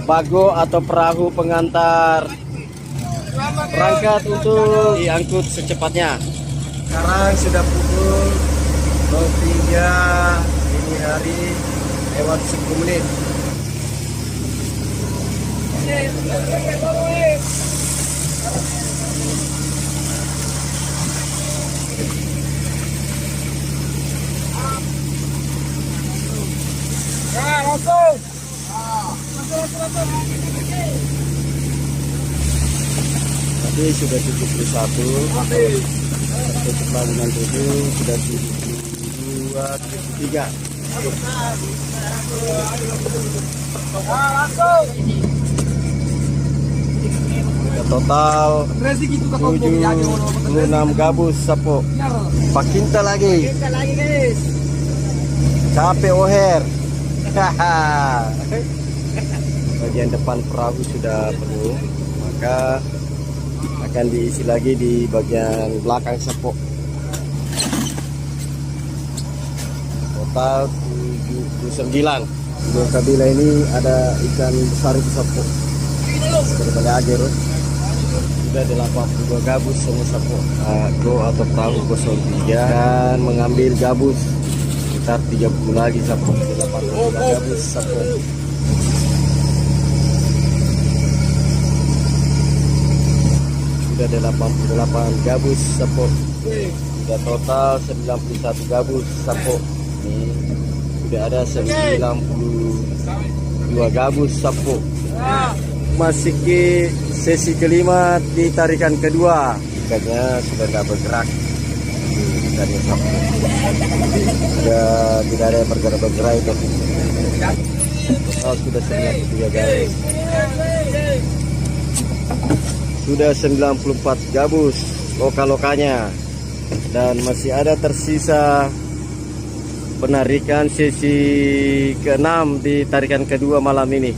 bago atau perahu pengantar perangkat untuk diangkut secepatnya. Sekarang sudah pukul 03 dini hari lewat 10 menit. Tadi sudah 71, untuk bangunan 7 sudah 72, 73. Total 76 gabus sapo. Pakinta lagi. Capek oher. Bagian depan perahu sudah penuh, maka akan diisi lagi di bagian belakang sapo. Total 79. Dua kabila ini ada ikan besar itu sapo. Daripada ager. Sudah 82 gabus semua sapo. Go atau perahu 03 dan mengambil gabus sekitar 30 lagi sapo. 82 gabus sapo. Sudah 88 gabus sapo. Sudah total 91 gabus sapo. Ini sudah ada 92 gabus sapo. Masih ke sesi kelima di tarikan kedua. Ikannya sudah tidak bergerak. Ikannya sapo. Sudah tidak ada yang bergerak itu. Total sudah 93 gabus. Sudah 94 gabus lokal-lokalnya. Dan masih ada tersisa penarikan sesi ke-6 di tarikan kedua malam ini.